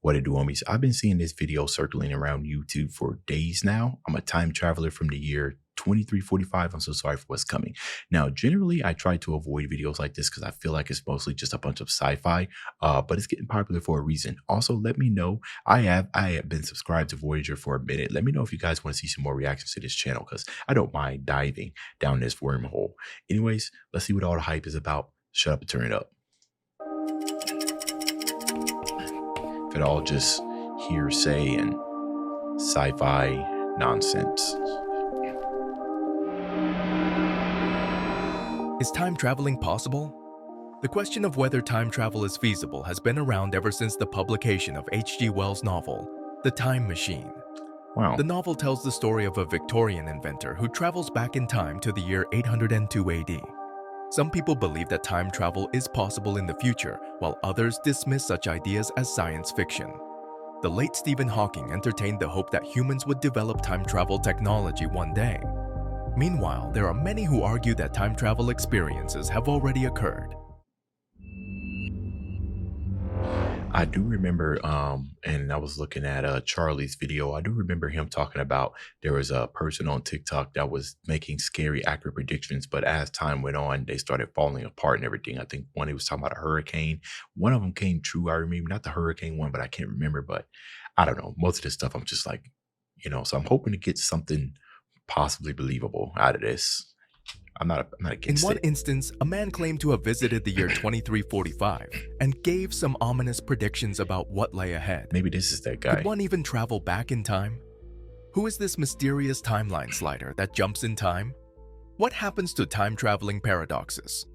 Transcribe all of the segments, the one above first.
What it do, homies? I've been seeing this video circling around YouTube for days now. I'm a time traveler from the year 2345. I'm so sorry for what's coming. Now, generally, I try to avoid videos like this because I feel like it's mostly just a bunch of sci-fi, but it's getting popular for a reason. Also, let me know. I have been subscribed to Voyager for a minute. Let me know if you guys want to see some more reactions to this channel because I don't mind diving down this wormhole. Anyways, let's see what all the hype is about. Shut up and turn it up. If it all just hearsay and sci-fi nonsense. Is time traveling possible? The question of whether time travel is feasible has been around ever since the publication of H.G. Wells' novel, The Time Machine. Wow. The novel tells the story of a Victorian inventor who travels back in time to the year 802 AD. Some people believe that time travel is possible in the future, while others dismiss such ideas as science fiction. The late Stephen Hawking entertained the hope that humans would develop time travel technology one day. Meanwhile, there are many who argue that time travel experiences have already occurred. I do remember, and I was looking at Charlie's video. I do remember him talking about there was a person on TikTok that was making scary, accurate predictions, but as time went on, they started falling apart and everything. I think one he was talking about a hurricane. One of them came true. I remember not the hurricane one, but I can't remember. But I don't know. Most of this stuff, I'm just like, so I'm hoping to get something possibly believable out of this. I'm not In against one it. instance, a man claimed to have visited the year 2345 and gave some ominous predictions about what lay ahead. Maybe this is that guy. Could one even travel back in time? Who is this mysterious timeline slider that jumps in time? What happens to time-traveling paradoxes?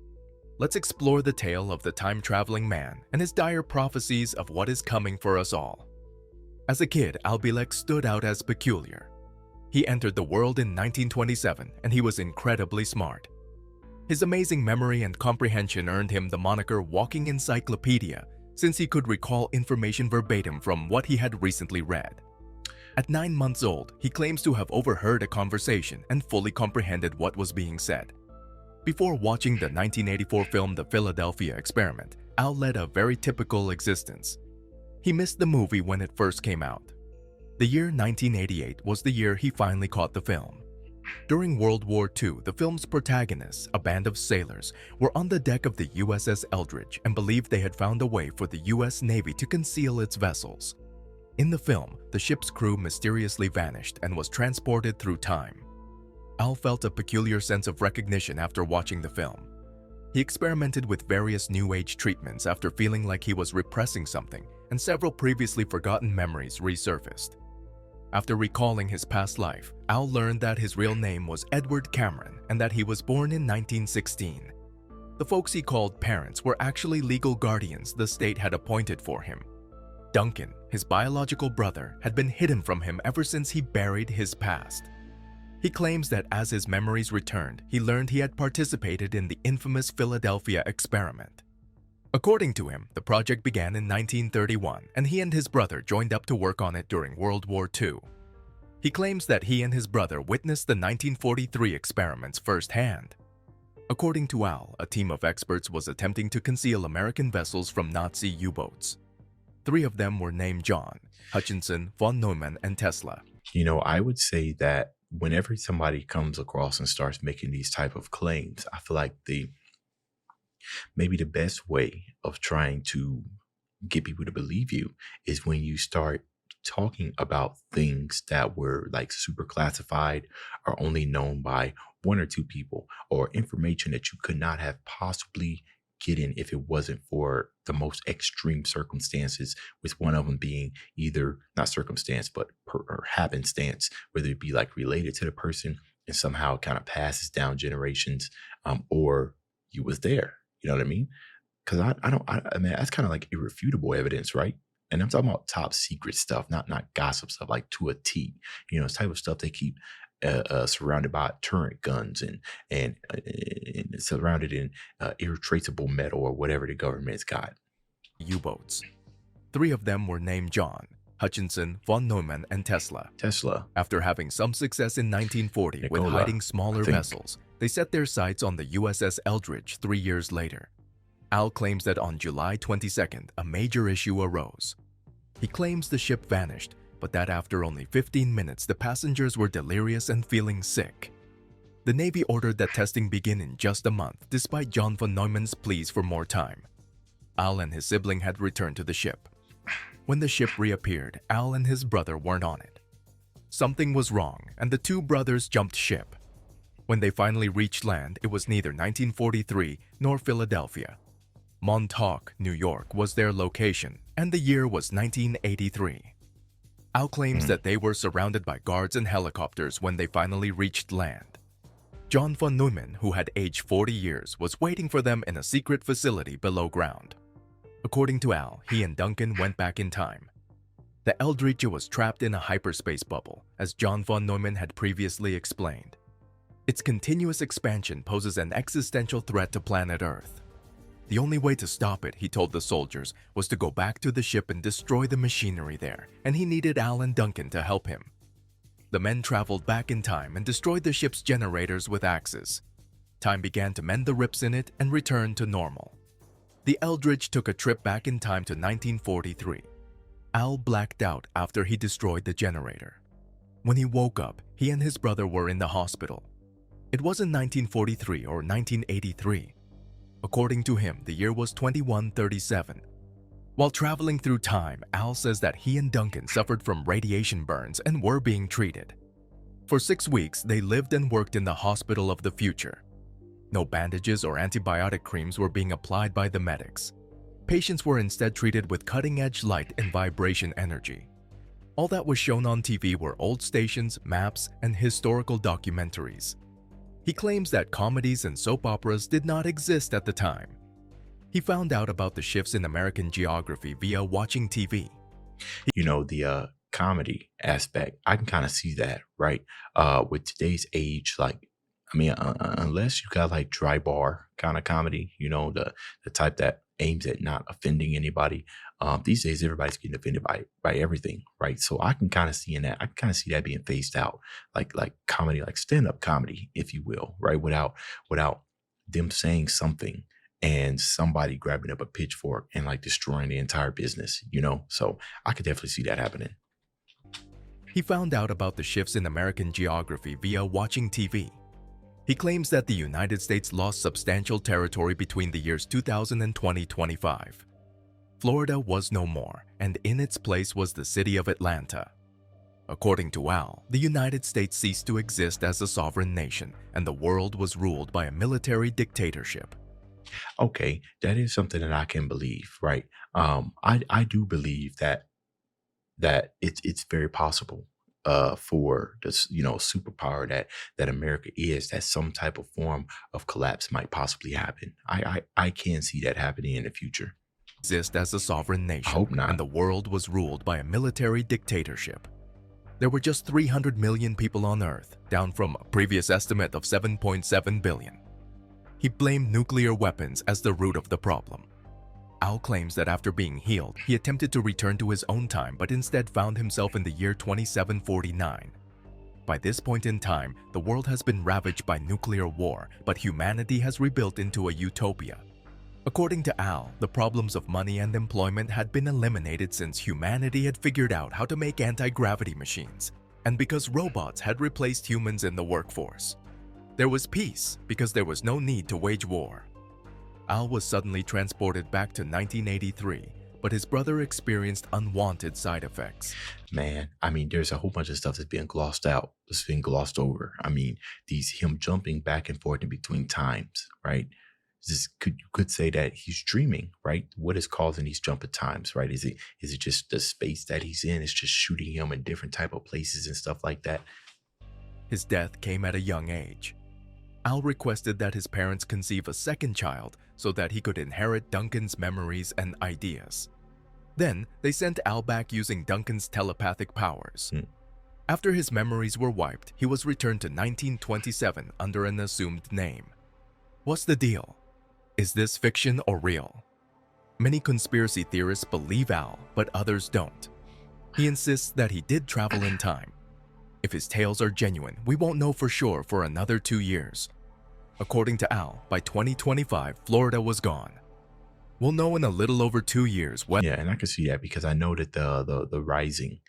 Let's explore the tale of the time-traveling man and his dire prophecies of what is coming for us all. As a kid, Albilex stood out as peculiar. He entered the world in 1927, and he was incredibly smart. His amazing memory and comprehension earned him the moniker Walking Encyclopedia, since he could recall information verbatim from what he had recently read. At 9 months old, he claims to have overheard a conversation and fully comprehended what was being said. Before watching the 1984 film The Philadelphia Experiment, Al led a very typical existence. He missed the movie when it first came out. The year 1988 was the year he finally caught the film. During World War II, the film's protagonists, a band of sailors, were on the deck of the USS Eldridge and believed they had found a way for the US Navy to conceal its vessels. In the film, the ship's crew mysteriously vanished and was transported through time. Al felt a peculiar sense of recognition after watching the film. He experimented with various New Age treatments after feeling like he was repressing something, and several previously forgotten memories resurfaced. After recalling his past life, Al learned that his real name was Edward Cameron and that he was born in 1916. The folks he called parents were actually legal guardians the state had appointed for him. Duncan, his biological brother, had been hidden from him ever since he buried his past. He claims that as his memories returned, he learned he had participated in the infamous Philadelphia experiment. According to him, the project began in 1931, and he and his brother joined up to work on it during World War II. He claims that he and his brother witnessed the 1943 experiments firsthand. According to Al, a team of experts was attempting to conceal American vessels from Nazi U-boats. 3 of them were named John, Hutchinson, von Neumann, and Tesla. I would say that whenever somebody comes across and starts making these type of claims, I feel like maybe the best way of trying to get people to believe you is when you start talking about things that were like super classified or only known by 1 or 2 people, or information that you could not have possibly getting if it wasn't for the most extreme circumstances, with one of them being either not circumstance but or happenstance, whether it be like related to the person and somehow kind of passes down generations, or you was there. You know what I mean? Because I mean, that's kind of like irrefutable evidence, right? And I'm talking about top secret stuff, not gossip stuff, like to a T. It's type of stuff they keep surrounded by turret guns and surrounded in irretraceable metal or whatever the government's got. U-boats. 3 of them were named John, Hutchinson, von Neumann, and Tesla. After having some success in 1940 with Nikola, hiding I smaller think. vessels, they set their sights on the USS Eldridge 3 years later. Al claims that on July 22nd, a major issue arose. He claims the ship vanished, but that after only 15 minutes the passengers were delirious and feeling sick. The Navy ordered that testing begin in just a month, despite John von Neumann's pleas for more time. Al and his sibling had returned to the ship. When the ship reappeared, Al and his brother weren't on it. Something was wrong, and the two brothers jumped ship. When they finally reached land, it was neither 1943 nor Philadelphia. Montauk, New York was their location, and the year was 1983. Al claims that they were surrounded by guards and helicopters when they finally reached land. John von Neumann, who had aged 40 years, was waiting for them in a secret facility below ground. According to Al, he and Duncan went back in time. The Eldridge was trapped in a hyperspace bubble, as John von Neumann had previously explained. Its continuous expansion poses an existential threat to planet Earth. The only way to stop it, he told the soldiers, was to go back to the ship and destroy the machinery there, and he needed Al and Duncan to help him. The men traveled back in time and destroyed the ship's generators with axes. Time began to mend the rips in it and return to normal. The Eldridge took a trip back in time to 1943. Al blacked out after he destroyed the generator. When he woke up, he and his brother were in the hospital. It wasn't 1943 or 1983. According to him, the year was 2137. While traveling through time, Al says that he and Duncan suffered from radiation burns and were being treated. For 6 weeks, they lived and worked in the hospital of the future. No bandages or antibiotic creams were being applied by the medics. Patients were instead treated with cutting-edge light and vibration energy. All that was shown on TV were old stations, maps, and historical documentaries. He claims that comedies and soap operas did not exist at the time. He found out about the shifts in American geography via watching TV. You know, the comedy aspect, I can kind of see that, right? With today's age, like, I mean, unless you got like dry bar kind of comedy, you know, the type that aims at not offending anybody. These days, everybody's getting offended by everything, right? So I can kind of see in that, I can kind of see that being phased out, like comedy, like stand-up comedy, if you will, right? Without them saying something and somebody grabbing up a pitchfork and like destroying the entire business, you know? So I could definitely see that happening. He found out about the shifts in American geography via watching TV. He claims that the United States lost substantial territory between the years 2000 and 2025. Florida was no more, and in its place was the city of Atlanta. According to Al, the United States ceased to exist as a sovereign nation, and the world was ruled by a military dictatorship. Okay, that is something that I can believe, right? I do believe that it's very possible for this, you know, superpower that America is, that some type of form of collapse might possibly happen. I can see that happening in the future. Exist as a sovereign I nation, hope not. and the world was ruled by a military dictatorship. There were just 300 million people on Earth, down from a previous estimate of 7.7 billion. He blamed nuclear weapons as the root of the problem. Al claims that after being healed, he attempted to return to his own time but instead found himself in the year 2749. By this point in time, the world has been ravaged by nuclear war, but humanity has rebuilt into a utopia. According to Al, the problems of money and employment had been eliminated since humanity had figured out how to make anti-gravity machines, and because robots had replaced humans in the workforce. There was peace because there was no need to wage war. Al was suddenly transported back to 1983, but his brother experienced unwanted side effects. Man, I mean, there's a whole bunch of stuff that's being glossed out, that's being glossed over. I mean, him jumping back and forth in between times, right? You could say that he's dreaming, right? What is causing these jump at times, right? Is it just the space that he's in? It's just shooting him in different type of places and stuff like that. His death came at a young age. Al requested that his parents conceive a second child so that he could inherit Duncan's memories and ideas. Then, they sent Al back using Duncan's telepathic powers. After his memories were wiped, he was returned to 1927 under an assumed name. What's the deal? Is this fiction or real? Many conspiracy theorists believe Al, but others don't. He insists that he did travel in time. If his tales are genuine, we won't know for sure for another 2 years. According to Al, by 2025, Florida was gone. We'll know in a little over 2 years whether Yeah, and I can see that because I know that the rising,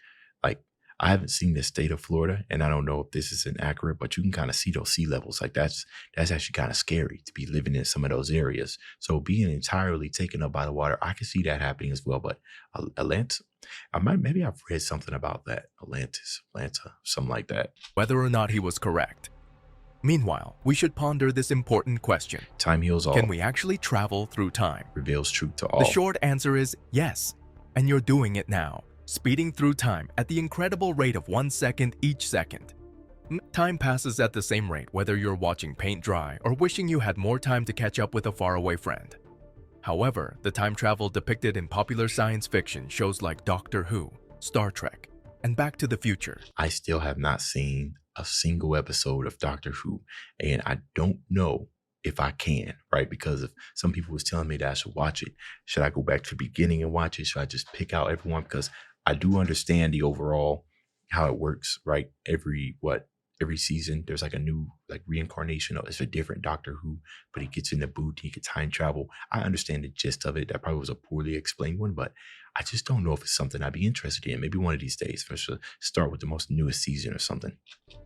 like I haven't seen the state of Florida, and I don't know if this is inaccurate, but you can kind of see those sea levels. Like that's actually kind of scary to be living in some of those areas. So being entirely taken up by the water, I can see that happening as well. But Atlantis, maybe I've read something about that. Atlanta, something like that. or not he was correct. Meanwhile, we should ponder this important question. Time heals all. Can we actually travel through time? Reveals truth to all. The short answer is yes, and you're doing it now, speeding through time at the incredible rate of 1 second each second. Time passes at the same rate whether you're watching paint dry or wishing you had more time to catch up with a faraway friend. However, the time travel depicted in popular science fiction shows like Doctor Who, Star Trek, and Back to the Future. I still have not seen a single episode of Doctor Who, and I don't know if I can, right? Because if some people was telling me that I should watch it, should I go back to the beginning and watch it? Should I just pick out everyone? Because I do understand the overall how it works, right? Every season there's like a new like reincarnation of it's a different Doctor Who, but he gets in the boot, he can time travel. I understand the gist of it. That probably was a poorly explained one, but I just don't know if it's something I'd be interested in. Maybe one of these days, for sure, start with the most newest season or something.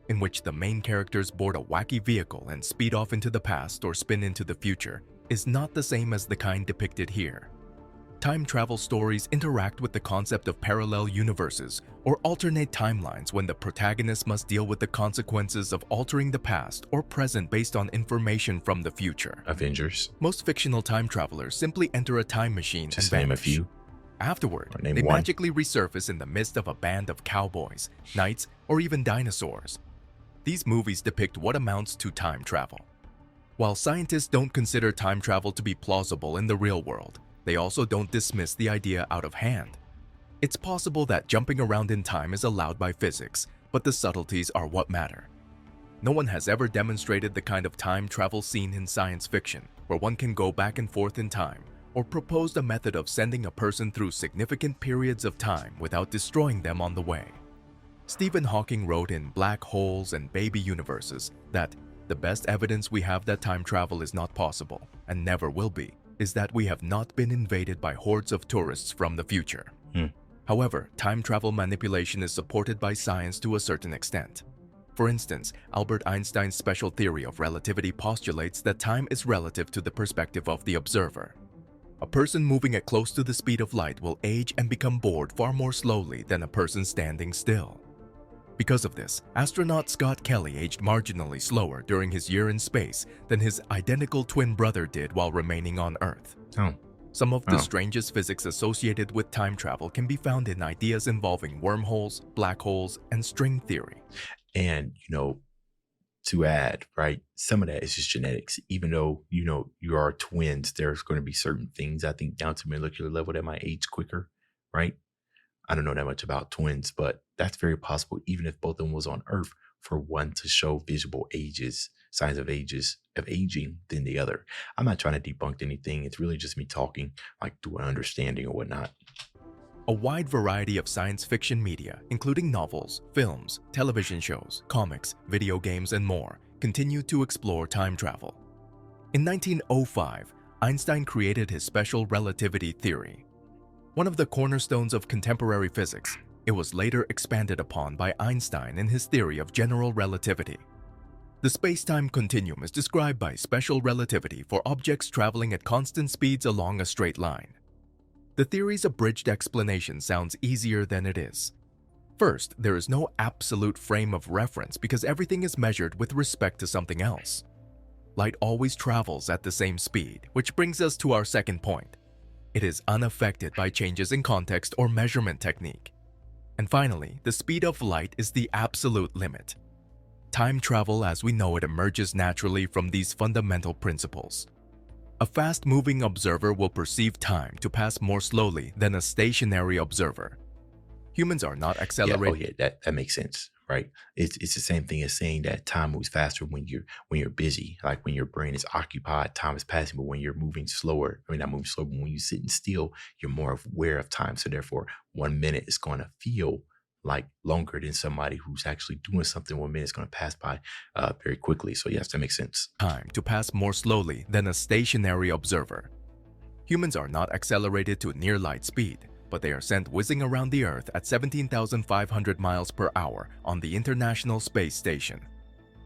In which the main characters board a wacky vehicle and speed off into the past or spin into the future, is not the same as the kind depicted here. Time travel stories interact with the concept of parallel universes or alternate timelines when the protagonist must deal with the consequences of altering the past or present based on information from the future. Avengers, Most fictional time travelers simply enter a time machine just and name a vanish. few. Afterward, Or name they one. magically resurface in the midst of a band of cowboys, knights, or even dinosaurs. These movies depict what amounts to time travel. While scientists don't consider time travel to be plausible in the real world, they also don't dismiss the idea out of hand. It's possible that jumping around in time is allowed by physics, but the subtleties are what matter. No one has ever demonstrated the kind of time travel seen in science fiction, where one can go back and forth in time, or proposed a method of sending a person through significant periods of time without destroying them on the way. Stephen Hawking wrote in Black Holes and Baby Universes that the best evidence we have that time travel is not possible, and never will be, is that we have not been invaded by hordes of tourists from the future. However, time travel manipulation is supported by science to a certain extent. For instance, Albert Einstein's special theory of relativity postulates that time is relative to the perspective of the observer. A person moving at close to the speed of light will age and become bored far more slowly than a person standing still. Because of this, astronaut Scott Kelly aged marginally slower during his year in space than his identical twin brother did while remaining on Earth. Oh, Some of the Oh. strangest physics associated with time travel can be found in ideas involving wormholes, black holes, and string theory. and to add, right, some of that is just genetics. Even though you are twins, there's going to be certain things I think down to molecular level that might age quicker, right? I don't know that much about twins, but that's very possible. Even if both of them was on Earth, for one to show visible ages, signs of aging than the other. I'm not trying to debunk anything. It's really just me talking, like through an understanding or whatnot. A wide variety of science fiction media, including novels, films, television shows, comics, video games, and more, continue to explore time travel. In 1905, Einstein created his special relativity theory. One of the cornerstones of contemporary physics, it was later expanded upon by Einstein in his theory of general relativity. The space-time continuum is described by special relativity for objects traveling at constant speeds along a straight line. The theory's abridged explanation sounds easier than it is. First, there is no absolute frame of reference because everything is measured with respect to something else. Light always travels at the same speed, which brings us to our second point. It is unaffected by changes in context or measurement technique. And finally, the speed of light is the absolute limit. Time travel as we know it emerges naturally from these fundamental principles. A fast-moving observer will perceive time to pass more slowly than a stationary observer. Humans are not accelerating. That makes sense, right? It's the same thing as saying that time moves faster when you're busy, like when your brain is occupied, time is passing. But when you're moving slower, I mean not moving slow, but when you're sitting still, you're more aware of time. So therefore, 1 minute is going to feel like longer than somebody who's actually doing something. 1 minute is going to pass by very quickly. So yes, that makes sense. Time to pass more slowly than a stationary observer. Humans are not accelerated to near light speed, but they are sent whizzing around the Earth at 17,500 miles per hour on the International Space Station.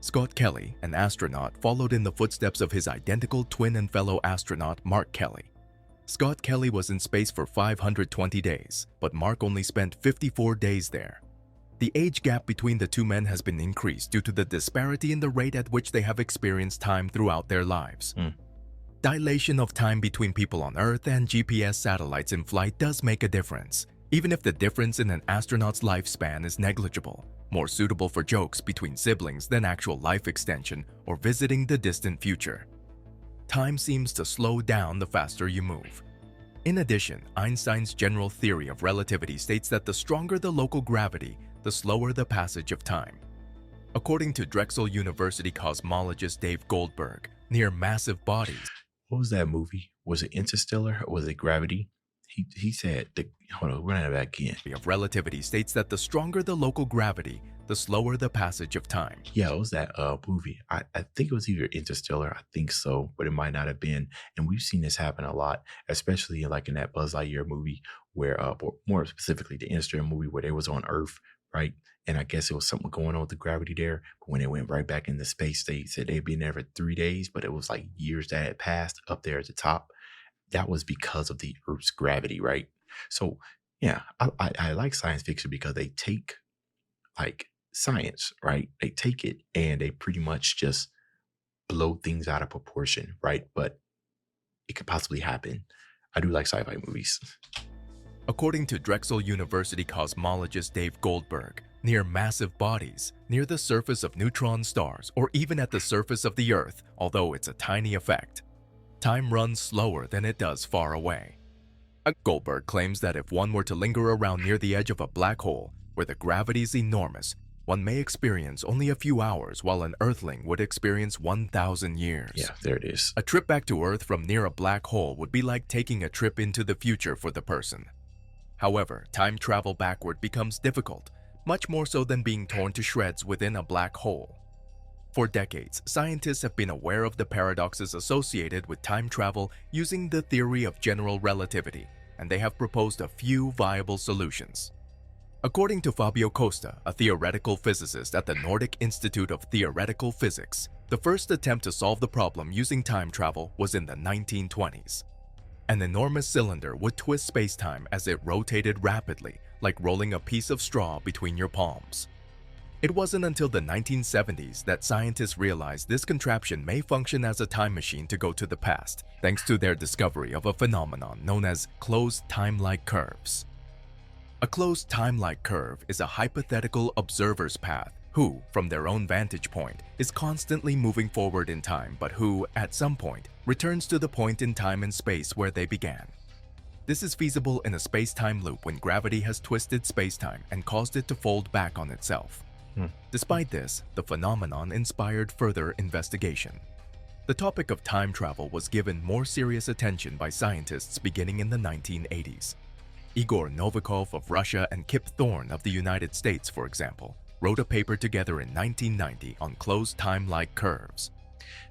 Scott Kelly, an astronaut, followed in the footsteps of his identical twin and fellow astronaut Mark Kelly. Scott Kelly was in space for 520 days, but Mark only spent 54 days there. The age gap between the two men has been increased due to the disparity in the rate at which they have experienced time throughout their lives. Dilation of time between people on Earth and GPS satellites in flight does make a difference, even if the difference in an astronaut's lifespan is negligible, more suitable for jokes between siblings than actual life extension or visiting the distant future. Time seems to slow down the faster you move. In addition, Einstein's general theory of relativity states that the stronger the local gravity, the slower the passage of time. According to Drexel University cosmologist Dave Goldberg, near massive bodies— What was that movie? Was it Interstellar or was it Gravity? He said, hold on, run it back again. of relativity states that the stronger the local gravity, the slower the passage of time. Yeah, it was that movie. I think it was either Interstellar, I think so, but it might not have been. And we've seen this happen a lot, especially like in that Buzz Lightyear movie where, or more specifically the Interstellar movie where they was on Earth, right? And I guess it was something going on with the gravity there. But when they went right back into space, they said they'd been there for 3 days, but it was like years that had passed up there at the top. That was because of the Earth's gravity, right? So yeah, I like science fiction because they take like science, right? They take it and they pretty much just blow things out of proportion, right? But it could possibly happen. I do like sci-fi movies. According to Drexel University cosmologist Dave Goldberg, near massive bodies, near the surface of neutron stars, or even at the surface of the Earth, although it's a tiny effect, time runs slower than it does far away. Goldberg claims that if one were to linger around near the edge of a black hole, where the gravity is enormous, one may experience only a few hours while an Earthling would experience 1,000 years. Yeah, there it is. A trip back to Earth from near a black hole would be like taking a trip into the future for the person. However, time travel backward becomes difficult, much more so than being torn to shreds within a black hole. For decades, scientists have been aware of the paradoxes associated with time travel using the theory of general relativity, and they have proposed a few viable solutions. According to Fabio Costa, a theoretical physicist at the Nordic Institute of Theoretical Physics, the first attempt to solve the problem using time travel was in the 1920s. An enormous cylinder would twist spacetime as it rotated rapidly, like rolling a piece of straw between your palms. It wasn't until the 1970s that scientists realized this contraption may function as a time machine to go to the past, thanks to their discovery of a phenomenon known as closed time-like curves. A closed time-like curve is a hypothetical observer's path who, from their own vantage point, is constantly moving forward in time but who, at some point, returns to the point in time and space where they began. This is feasible in a space-time loop when gravity has twisted space-time and caused it to fold back on itself. Despite this, the phenomenon inspired further investigation. The topic of time travel was given more serious attention by scientists beginning in the 1980s. Igor Novikov of Russia and Kip Thorne of the United States, for example, wrote a paper together in 1990 on closed time-like curves.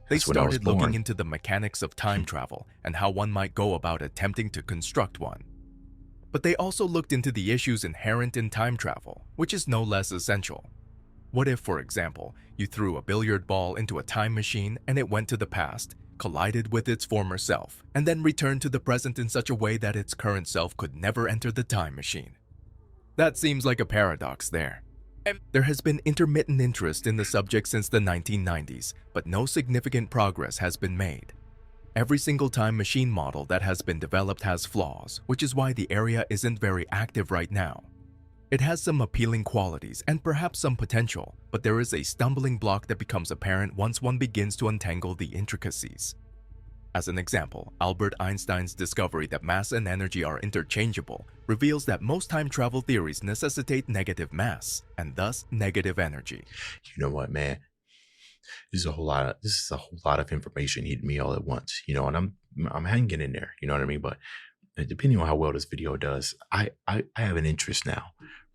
They started looking into the mechanics of time travel and how one might go about attempting to construct one. But they also looked into the issues inherent in time travel, which is no less essential. What if, for example, you threw a billiard ball into a time machine and it went to the past, collided with its former self, and then returned to the present in such a way that its current self could never enter the time machine? That seems like a paradox there. There has been intermittent interest in the subject since the 1990s, but no significant progress has been made. Every single time machine model that has been developed has flaws, which is why the area isn't very active right now. It has some appealing qualities and perhaps some potential, but there is a stumbling block that becomes apparent once one begins to untangle the intricacies. As an example, Albert Einstein's discovery that mass and energy are interchangeable reveals that most time travel theories necessitate negative mass and thus negative energy. You know what, man? This is a whole lot of information hitting me all at once, and I'm hanging in there, you know what I mean? But depending on how well this video does, I have an interest now,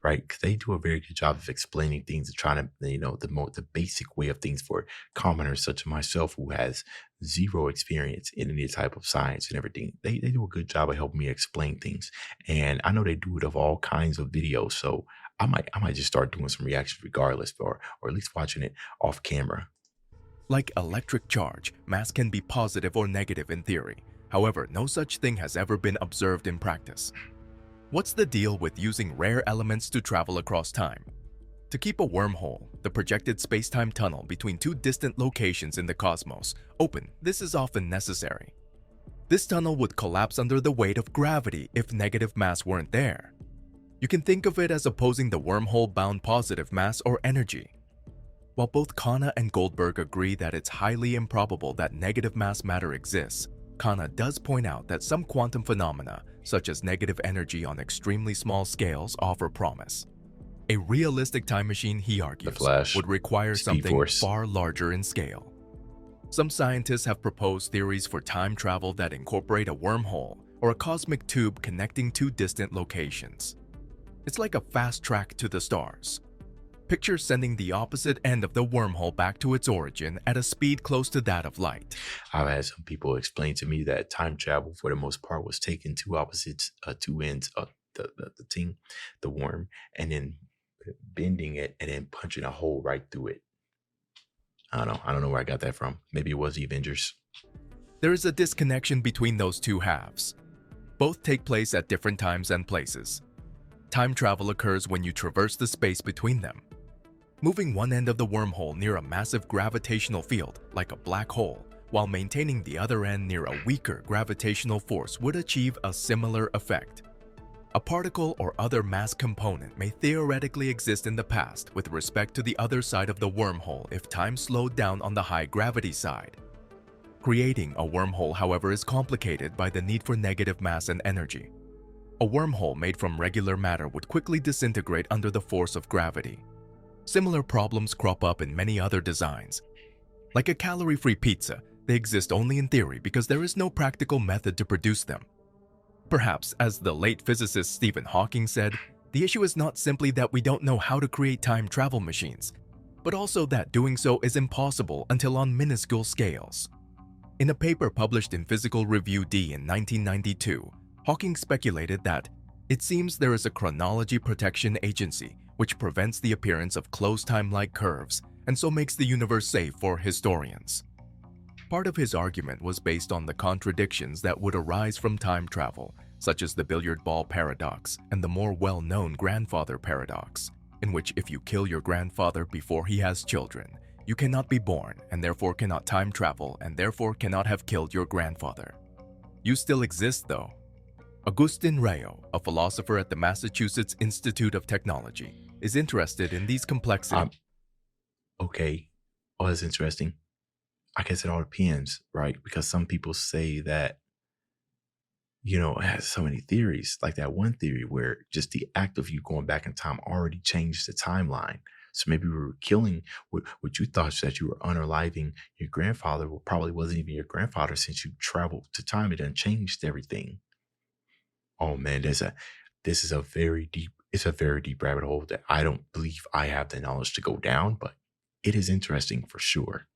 right? 'Cause they do a very good job of explaining things and trying to, the basic way of things for commoners such as myself who has zero experience in any type of science and everything. They do a good job of helping me explain things. And I know they do it of all kinds of videos. So I might just start doing some reactions regardless, or at least watching it off camera. Like electric charge, mass can be positive or negative in theory. However, no such thing has ever been observed in practice. What's the deal with using rare elements to travel across time? To keep a wormhole, the projected space-time tunnel between two distant locations in the cosmos, open, this is often necessary. This tunnel would collapse under the weight of gravity if negative mass weren't there. You can think of it as opposing the wormhole-bound positive mass or energy. While both Khanna and Goldberg agree that it's highly improbable that negative mass matter exists, Khanna does point out that some quantum phenomena, such as negative energy on extremely small scales, offer promise. A realistic time machine, he argues, Flash, would require Speed something Force. far larger in scale. Some scientists have proposed theories for time travel that incorporate a wormhole or a cosmic tube connecting two distant locations. It's like a fast track to the stars. Picture sending the opposite end of the wormhole back to its origin at a speed close to that of light. I've had some people explain to me that time travel, for the most part, was taking two ends of the worm, and then bending it and then punching a hole right through it. I don't know where I got that from. Maybe it was the Avengers. There is a disconnection between those two halves. Both take place at different times and places. Time travel occurs when you traverse the space between them. Moving one end of the wormhole near a massive gravitational field, like a black hole, while maintaining the other end near a weaker gravitational force would achieve a similar effect. A particle or other mass component may theoretically exist in the past with respect to the other side of the wormhole if time slowed down on the high gravity side. Creating a wormhole, however, is complicated by the need for negative mass and energy. A wormhole made from regular matter would quickly disintegrate under the force of gravity. Similar problems crop up in many other designs. Like a calorie-free pizza, they exist only in theory because there is no practical method to produce them. Perhaps, as the late physicist Stephen Hawking said, the issue is not simply that we don't know how to create time travel machines, but also that doing so is impossible until on minuscule scales. In a paper published in Physical Review D in 1992, Hawking speculated that it seems there is a chronology protection agency which prevents the appearance of closed time-like curves and so makes the universe safe for historians. Part of his argument was based on the contradictions that would arise from time travel, such as the billiard ball paradox and the more well-known grandfather paradox, in which if you kill your grandfather before he has children, you cannot be born and therefore cannot time travel and therefore cannot have killed your grandfather. You still exist though. Agustin Rayo, a philosopher at the Massachusetts Institute of Technology, is interested in these complexities. Okay. Oh, that's interesting. I guess it all depends, right? Because some people say that, it has so many theories, like that one theory where just the act of you going back in time already changed the timeline. So maybe we were killing what you thought that you were unaliving your grandfather, well, probably wasn't even your grandfather since you traveled to time. It done changed everything. Oh man, this is a very deep rabbit hole that I don't believe I have the knowledge to go down, but it is interesting for sure.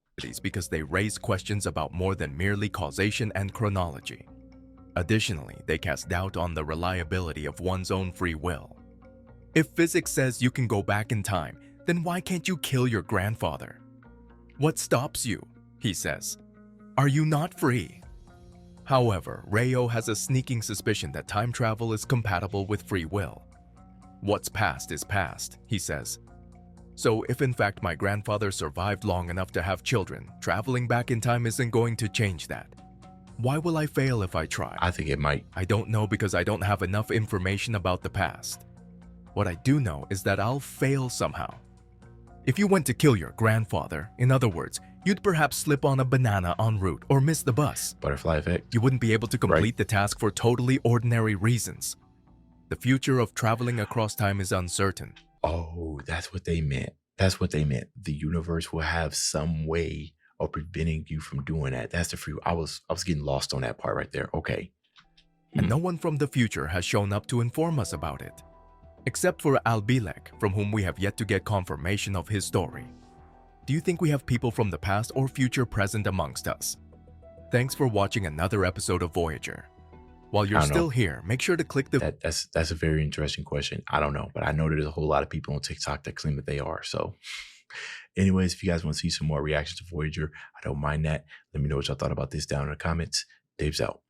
Because they raise questions about more than merely causation and chronology. Additionally, they cast doubt on the reliability of one's own free will. If physics says you can go back in time, then why can't you kill your grandfather? What stops you? He says. Are you not free? However, Rayo has a sneaking suspicion that time travel is compatible with free will. What's past is past, he says. So if in fact my grandfather survived long enough to have children, traveling back in time isn't going to change that. Why will I fail if I try? I think it might. I don't know because I don't have enough information about the past. What I do know is that I'll fail somehow. If you went to kill your grandfather, in other words, you'd perhaps slip on a banana en route or miss the bus. Butterfly effect. You wouldn't be able to complete the task for totally ordinary reasons. The future of traveling across time is uncertain. Oh, that's what they meant. That's what they meant. The universe will have some way of preventing you from doing that. That's the free. I was getting lost on that part right there. Okay. And no one from the future has shown up to inform us about it. Except for Albilek, from whom we have yet to get confirmation of his story. Do you think we have people from the past or future present amongst us? Thanks for watching another episode of Voyager. While I you're don't know. still here, make sure to click the That's a very interesting question. I don't know, but I know there's a whole lot of people on TikTok that claim that they are. So, anyways, if you guys want to see some more reactions to Voyager, I don't mind that. Let me know what y'all thought about this down in the comments. Dave's out.